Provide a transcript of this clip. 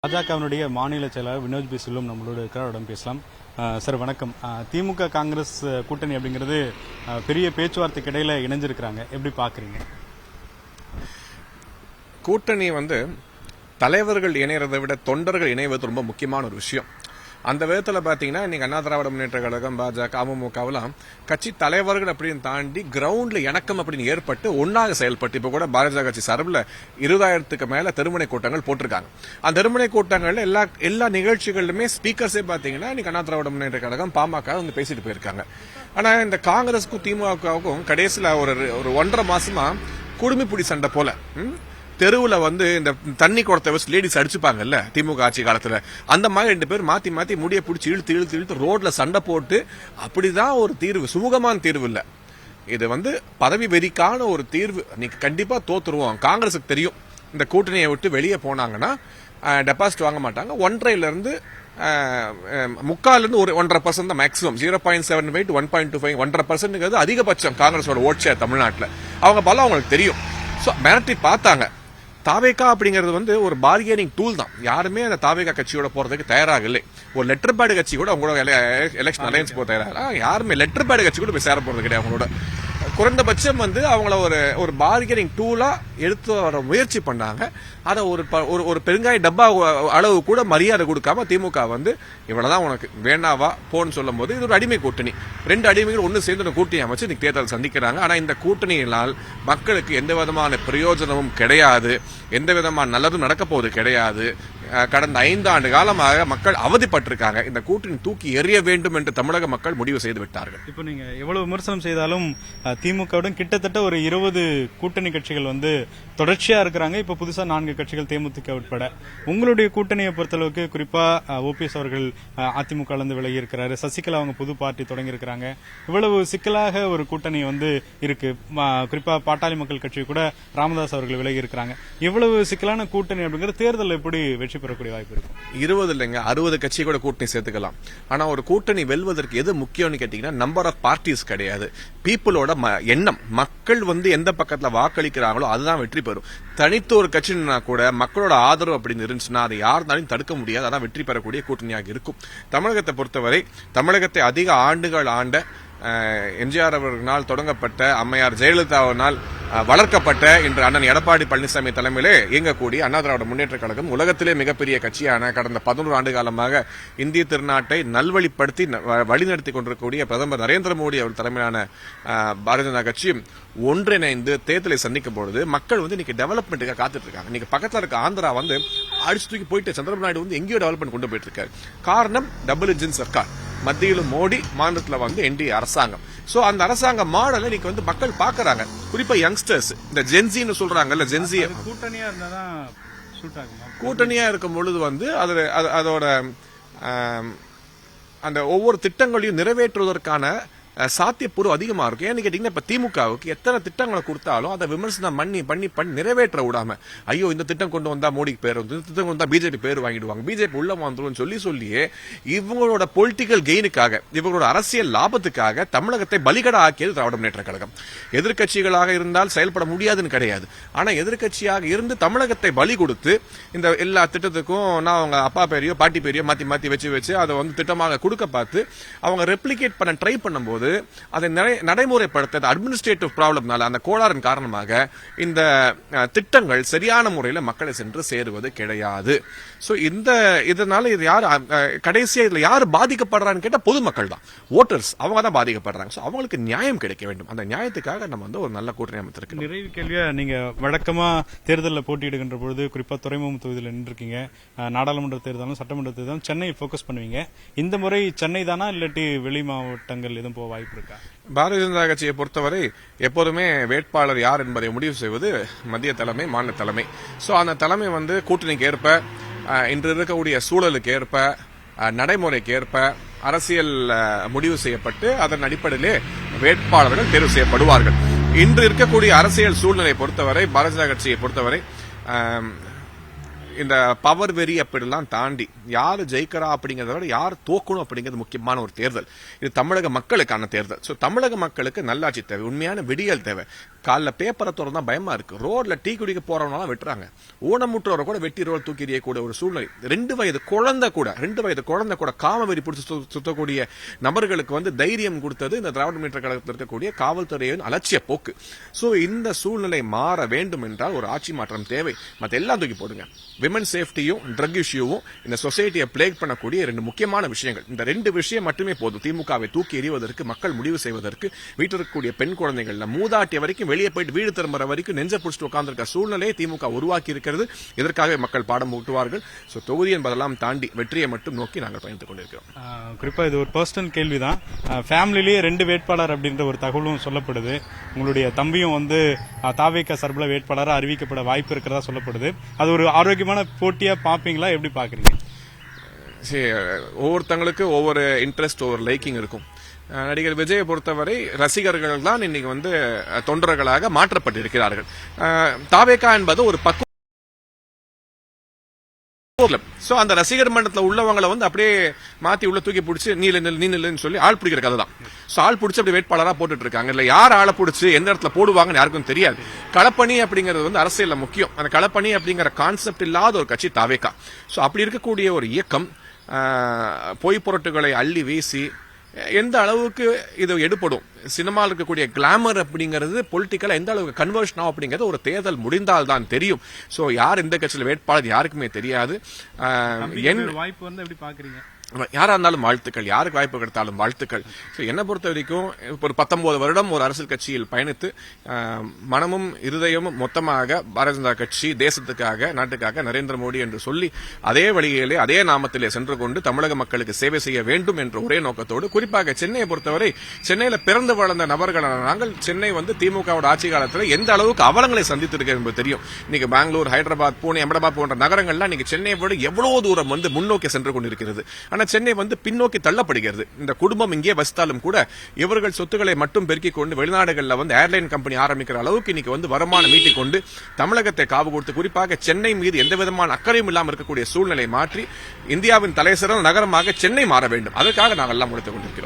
பாஜகவினுடைய மாநில செயலாளர் வினோத் பி செல்வம் நம்மளோட இருக்கிறவரிடம் பேசலாம். சார் வணக்கம். திமுக காங்கிரஸ் கூட்டணி அப்படிங்கிறது பெரிய பேச்சுவார்த்தைக்கு இடையில இணைஞ்சிருக்கிறாங்க, எப்படி பாக்குறீங்க? கூட்டணி தலைவர்கள் இணையறதை விட தொண்டர்கள் இணைவது ரொம்ப முக்கியமான ஒரு விஷயம். அந்த விதத்தில் பார்த்தீங்கன்னா இன்னைக்கு அண்ணா திராவிட முன்னேற்ற கழகம், பாஜக, அமமுகவெல்லாம் கட்சி தலைவர்கள் அப்படின்னு தாண்டி கிரவுண்ட்ல இணக்கம் அப்படின்னு ஏற்பட்டு ஒன்னாக செயல்பட்டு இப்ப கூட பாரதிய கட்சி சார்பில் 20,000க்கு மேல தெருமுனை கூட்டங்கள் போட்டிருக்காங்க. அந்த தெருமுனை கூட்டங்கள்ல எல்லா நிகழ்ச்சிகளிலுமே ஸ்பீக்கர்ஸே பார்த்தீங்கன்னா இன்னைக்கு அண்ணா திராவிட முன்னேற்ற கழகம், பாமக பேசிட்டு போயிருக்காங்க. ஆனா இந்த காங்கிரஸுக்கும் திமுகவுக்கும் கடைசியில் ஒரு 1.5 மாசமா குடுமிப்புடி சண்டை போல தெருவுல இந்த தண்ணி குடத்தை வச்சு லேடிஸ் அடிச்சுப்பாங்கல்ல திமுக ஆட்சி காலத்துல, அந்த மாதிரி 2 பேர் மாத்தி மாத்தி முடிய பிடிச்சி இழுத்து ரோட்ல சண்டை போட்டு அப்படிதான் ஒரு தீர்வு, சுமூகமான தீர்வு இல்ல. இது பதவி வெறிக்கான ஒரு தீர்வு. நீங்க கண்டிப்பா தோத்துருவோம். காங்கிரஸுக்கு தெரியும் இந்த கூட்டணியை விட்டு வெளியே போனாங்கன்னா டெபாசிட் வாங்க மாட்டாங்க. 1.5% 1.5% தான் மேக்ஸிமம். 0.75 to 1.25 1.5% அதிகபட்சம் காங்கிரஸோட ஓட் ஷேர் தமிழ்நாட்டில். அவங்க பலம் அவங்களுக்கு தெரியும். மிரட்டி பார்த்தாங்க. தாவேகா அப்படிங்கிறது ஒரு பார்கெனிங் டூல் தான். யாருமே அந்த தாவேகா கட்சியோட போறதுக்கு தயாராக இல்லை. ஒரு லெட்டர் பேடு கட்சி கூட அவங்களோட எலெக்ஷன் அலையன்ஸ் போக தயாரா, யாருமே லெட்டர் பேடு கட்சி கூட போய் சேர போறது கிடையாது. அவங்களோட குறைந்தபட்சம் அவங்கள ஒரு பார்கெனிங் டூலா எடுத்து வர முயற்சி பண்ணாங்க. அதை ஒரு பெருங்காய டப்பா அளவு கூட மரியாதை கொடுக்காம திமுக இவ்வளவுதான் உனக்கு வேணாவா போன்னு சொல்லும் போது இது ஒரு அடிமை கூட்டணி. 2 அடிமைகள் ஒன்னு சேர்ந்து கூட்டணி அமைச்சு இன்னைக்கு தேர்தல் சந்திக்கிறாங்க. ஆனா இந்த கூட்டணியினால் மக்களுக்கு எந்த விதமான பிரயோஜனமும் கிடையாது, எந்த விதமான நல்லதும் நடக்க போவது கிடையாது. கடந்த 5 ஆண்டு காலமாக மக்கள் அவதிப்பட்டிருக்காங்க. இந்த கூட்டணி தூக்கி எறிய வேண்டும் என்று தமிழக மக்கள் முடிவு செய்து விட்டார்கள். இப்ப நீங்க எவ்வளவு விமர்சனம் செய்தாலும் திமுகவுடன் கிட்டத்தட்ட ஒரு 20 கூட்டணி கட்சிகள் தொடர்ச்சியா இருக்கிறாங்க. இப்ப புதுசா 4 கட்சிகள் தேமுதிக உட்பட. உங்களுடைய கூட்டணியை பொறுத்தளவுக்கு குறிப்பா ஓபிஎஸ் அவர்கள் அதிமுக விலகி இருக்கிறாரு, சசிகலா அவங்க புது பார்ட்டி தொடங்கி இருக்கிறாங்க. இவ்வளவு சிக்கலாக ஒரு கூட்டணி இருக்கு. குறிப்பா பாட்டாளி மக்கள் கட்சி கூட ராமதாஸ் அவர்கள் விலகி இருக்கிறாங்க. இவ்வளவு சிக்கலான கூட்டணி அப்படிங்கிற தேர்தல் எப்படி வெற்றி பெறக்கூடிய வாய்ப்பு இருக்கும்? 20 இல்லைங்க, 60 கட்சி கூட கூட்டணி சேர்த்துக்கலாம். ஆனா ஒரு கூட்டணி வெல்வதற்கு எது முக்கியம்னு கேட்டீங்கன்னா நம்பர் ஆஃப் பார்ட்டிஸ் கிடையாது, பீப்புளோட எண்ணம். மக்கள் எந்த பக்கத்துல வாக்களிக்கிறாங்களோ அதுதான் வெற்றி பெறும். தனித்து ஒரு கட்சினா கூட மக்களோட ஆதரவு அப்படின்னு இருந்துச்சுன்னா அதை யாருனாலும் தடுக்க முடியாது. அதான் வெற்றி பெறக்கூடிய கூட்டணியாக இருக்கும். தமிழகத்தை பொறுத்தவரை தமிழகத்தை அதிக ஆண்டுகள் ஆண்ட எம்ஜிஆர் அவர்களால் தொடங்கப்பட்ட, அம்மையார் ஜெயலலிதாவினால் வளர்க்கப்பட்ட இன்று அண்ணன் எடப்பாடி பழனிசாமி தலைமையிலே இயங்கக்கூடிய அண்ணா திராவிட முன்னேற்ற கழகம் உலகத்திலே மிகப்பெரிய கட்சியான கடந்த 11 ஆண்டு காலமாக இந்திய திருநாட்டை நல்வழிப்படுத்தி வழிநடத்தி கொண்டிருக்கக்கூடிய பிரதமர் நரேந்திர மோடி அவர் தலைமையிலான பாரதிய ஜனதா கட்சியும் ஒன்றிணைந்து தேர்தலை சந்திக்கும் பொழுது மக்கள் இன்னைக்கு டெவலப்மெண்ட்டுக்காக காத்துட்டு இருக்காங்க. இன்னைக்கு பக்கத்தில் இருக்க ஆந்திரா அடிச்சு தூக்கி போயிட்டு சந்திரபாபு நாயுடு எங்கேயோ டெவலப்மெண்ட் கொண்டு போயிட்டு இருக்காரு. காரணம் டபுள் இன்ஜின் சர்க்கார், மத்தியிலும் மோடி, மாநிலத்தில் என்டிஏ அரசாங்கம். சோ அந்த அரசாங்க மாடலை இன்னைக்கு மக்கள் பாக்குறாங்க. குறிப்பா யங்ஸ்டர்ஸ், இந்த ஜென்சின்னு சொல்றாங்கல்ல, ஜென்சி கூட்டணியா இருந்தாதான் கூட்டணியா இருக்கும் பொழுது அதோட அந்த ஒவ்வொரு திட்டங்களையும் நிறைவேற்றுவதற்கான சாத்தியப்பூர்வம் அதிகமா இருக்கும். ஏன்னு கேட்டீங்கன்னா இப்ப திமுகவுக்கு எத்தனை திட்டங்களை கொடுத்தாலும் அதை விமர்சனம் பண்ணி நிறைவேற்ற விடாம, ஐயோ இந்த திட்டம் கொண்டு வந்தா மோடிக்கு பேர் வந்து, இந்த திட்டம் கொண்டு வந்தா பிஜேபி பேர் வாங்கிடுவாங்க, பிஜேபி உள்ள வந்துடும் சொல்லியே இவங்களோட பொலிட்டிக்கல் கெயினுக்காக, இவங்களோட அரசியல் லாபத்துக்காக தமிழகத்தை பலிகடா ஆக்கியது திராவிட முன்னேற்ற கழகம். எதிர்கட்சிகளாக இருந்தால் செயல்பட முடியாதுன்னு கிடையாது. ஆனா எதிர்கட்சியாக இருந்து தமிழகத்தை பலி கொடுத்து இந்த எல்லா திட்டத்துக்கும் நான் அவங்க அப்பா பேரையோ பாட்டி பேரையோ மாத்தி வச்சு அதை திட்டமாக கொடுக்க பார்த்து அவங்க ரெப்ளிகேட் பண்ண ட்ரை பண்ணும்போது அதை நடைமுறைப்படுத்த அட்மினிஸ்ட்ரேட்டிவ் ப்ராப்ளம்னால, அந்த கோளாறின் காரணமாக இந்த திட்டங்கள் சரியான முறையில் மக்களை சென்று சேருவது கிடையாது. சோ இதனால இது யார் கடைசியா இதுல யார் பாதிக்கப்படுறான்னு கேட்டா பொதுமக்கள் தான், ஓட்டர்ஸ். அவங்க தான் பாதிக்கப்படுறாங்க. சோ அவங்களுக்கு நியாயம் கிடைக்க வேண்டும். அந்த நியாயத்துக்காக நம்ம ஒரு நல்ல கூட்டணி அமைத்திருக்கோம். நிறைவு கேள்வியா, நீங்க வழக்கமா தேர்தலில் போட்டியிடுகின்ற பொழுது குறிப்பா துறைமுகம் தொகுதியில் நின்றுருக்கீங்க. நாடாளுமன்ற தேர்தலும் சட்டமன்ற தேர்தலும் சென்னை போக்கஸ் பண்ணுவீங்க. இந்த முறை சென்னை தானா இல்லாட்டி வெளி மாவட்டங்கள் எதுவும் போக வாய்ப்பு இருக்கா? பாரதிய ஜனதா கட்சியை பொறுத்தவரை எப்போதுமே வேட்பாளர் யார் என்பதை முடிவு செய்வது மத்திய தலைமை, மாநில தலைமை. சோ அந்த தலைமை கூட்டணிக்கு ஏற்ப, இன்று இருக்கக்கூடிய சூழலுக்கு ஏற்ப, நடைமுறைக்கு ஏற்ப அரசியல் முடிவு செய்யப்பட்டு அதன் அடிப்படையிலே வேட்பாளர்கள் தேர்வு செய்யப்படுவார்கள். இன்று இருக்கக்கூடிய அரசியல் சூழ்நிலை பொறுத்தவரை பாரதிய ஜனதா கட்சியை பொறுத்தவரை இந்த பவர் வெறி அப்படிலாம் தாண்டி யாரு ஜெயிக்கிறா அப்படிங்கறத விட யார் தோக்கணும் அப்படிங்கிறது முக்கியமான ஒரு தேர்தல். இது தமிழக மக்களுக்கான தேர்தல். சோ தமிழக மக்களுக்கு நல்லாட்சி தேவை, உண்மையான விடியல் தேவை. காலைல பேப்பரை திறந்தா பயமா இருக்கு. ரோட்ல டீ குடிக்க போறவனால வெட்டுறாங்க. ஊனமுற்றவரை கூட வெட்டி ரோல் தூக்கி எறியக்கூடிய ஒரு சூழ்நிலை. 2 வயது குழந்தை கூட காமவெறி பிடிச்சு சுத்தக்கூடிய நபர்களுக்கு வந்து தைரியம் கொடுத்தது இந்த திராவிட முன்னேற்ற கழகத்தில் இருக்கக்கூடிய காவல்துறையின் அலட்சிய போக்கு. சோ இந்த சூழ்நிலை மாற வேண்டும் என்றால் ஒரு ஆட்சி மாற்றம் தேவை. மத்த எல்லாம் தூக்கி போடுங்க. விமன் சேஃப்டியும் ட்ரக் இஷ்யூவும் இந்த சொசைட்டியை பிளேக் பண்ணக்கூடிய 2 முக்கியமான விஷயங்கள். இந்த 2 விஷயம் மட்டுமே போதும் திமுகவை தூக்கி எறிவதற்கு, மக்கள் முடிவு செய்வதற்கு. வீட்டில் இருக்கக்கூடிய பெண் குழந்தைகள்ல மூதாட்டிய வரைக்கும் வெளியே போயிட்டு வீடு திரும்புற வரைக்கும் நெஞ்ச பிடிச்சிட்டு உட்கார்ந்திருக்க சூழ்நிலையை திமுக உருவாக்கி இருக்கிறது. இதற்காக மக்கள் பாடம் ஊட்டுவார்கள். சோ தொகுதி என்பதெல்லாம் தாண்டி வெற்றியை மட்டும் நோக்கி நாங்கள் பயணித்துக் கொண்டிருக்கிறோம். குறிப்பா இது ஒரு பர்சனல் கேள்விதான். ஃபேமிலிலேயே 2 வேட்பாளர் அப்படின்ற ஒரு தகவலும் சொல்லப்படுது. உங்களுடைய தம்பியும் வந்து தாவேகா சார்பில் வேட்பாளராக அறிவிக்கப்பட வாய்ப்பு இருக்கிறதா சொல்லப்படுது. அது ஒரு ஆரோக்கியமான போட்டியா பாப்பீங்களா, எப்படி பாக்குறீங்க? ஒவ்வொருத்தங்களுக்கு ஒவ்வொரு இன்ட்ரெஸ்ட், ஒவ்வொரு லைக்கிங் இருக்கும். நடிகர் விஜயை பொறுத்தவரை ரசிகர்கள் தான் இன்னைக்கு வந்து தொண்டர்களாக மாற்றப்பட்டிருக்கிறார்கள். தாவேகா என்பது ஒரு பக்குவ சோ அந்த ரசிகர் மன்றத்தில் உள்ளவங்களை வந்து அப்படியே மாத்தி உள்ள தூக்கி பிடிச்சி நீ நில்லுன்னு சொல்லி ஆள் பிடிக்கிற கதை தான். சோ ஆள் பிடிச்சி அப்படி வேட்பாளரா போட்டுட்டு இருக்காங்க. இல்ல யார் ஆளை பிடிச்சி எந்த இடத்துல போடுவாங்கன்னு யாருக்கும் தெரியாது. களப்பணி அப்படிங்கிறது வந்து அரசியல்ல முக்கியம். அந்த களப்பணி அப்படிங்கிற கான்செப்ட் இல்லாத ஒரு கட்சி தாவேகா. சோ அப்படி இருக்கக்கூடிய ஒரு இயக்கம் பொய் பொருட்டுகளை அள்ளி வீசி எந்த அளவுக்கு இது எடுப்படும், சினிமாவில் இருக்கக்கூடிய கிளாமர் அப்படிங்கிறது பொலிட்டிக்கலா எந்த அளவுக்கு கன்வர்ஷன் ஆகும் அப்படிங்கிறது ஒரு தேர்தல் முடிந்தால் தான் தெரியும். சோ யார் இந்த கட்சியில் வேட்பாளர் யாருக்குமே தெரியாது. வாய்ப்பு வந்து எப்படி பாக்குறீங்க? யாரா இருந்தாலும் வாழ்த்துக்கள், யாருக்கு வாய்ப்பு கிடைத்தாலும் வாழ்த்துக்கள். என்னை பொறுத்த வரைக்கும் ஒரு 19 வருடம் ஒரு அரசியல் கட்சியில் பயணித்து மனமும் இருதயமும் மொத்தமாக பாரதிய ஜனதா கட்சி தேசத்துக்காக, நாட்டுக்காக, நரேந்திர மோடி என்று சொல்லி அதே வழியிலே அதே நாமத்திலே சென்று கொண்டு தமிழக மக்களுக்கு சேவை செய்ய வேண்டும் என்ற ஒரே நோக்கத்தோடு, குறிப்பாக சென்னையை பொறுத்தவரை சென்னையில பிறந்து வளர்ந்த நபர்களான நாங்கள் சென்னை வந்து திமுகவோட ஆட்சி காலத்தில் எந்த அளவுக்கு அவலங்களை சந்தித்திருக்க என்பது தெரியும். இன்னைக்கு பெங்களூர், ஹைதராபாத், பூனே, அஹமதாபாத் போன்ற நகரங்கள்லாம் இன்னைக்கு சென்னையை விட எவ்வளவு தூரம் வந்து முன்னோக்கி சென்று கொண்டிருக்கிறது. சென்னை வந்து பின்னோக்கி தள்ளப்படுகிறது. இந்த குடும்பம் இங்கே வசித்தாலும் கூட இவர்கள் சொத்துக்களை மட்டும் பெருக்கிக் கொண்டு வெளிநாடுகளில் வந்து ஏர்லைன் கம்பெனி ஆரம்பிக்கிற அளவுக்கு இன்னைக்கு வந்து வருமானம் ஈட்டிக் கொண்டு தமிழகத்தை காவு கொடுத்து, குறிப்பாக சென்னை மீது எந்த விதமான அக்கறையும் இல்லாமல் இருக்கக்கூடிய சூழ்நிலை மாற்றி இந்தியாவின் தலைசிறந்த நகரமாக சென்னை மாற வேண்டும். அதற்காக நாங்கள் எல்லாம் உழைத்துக் கொண்டிருக்கிறோம்.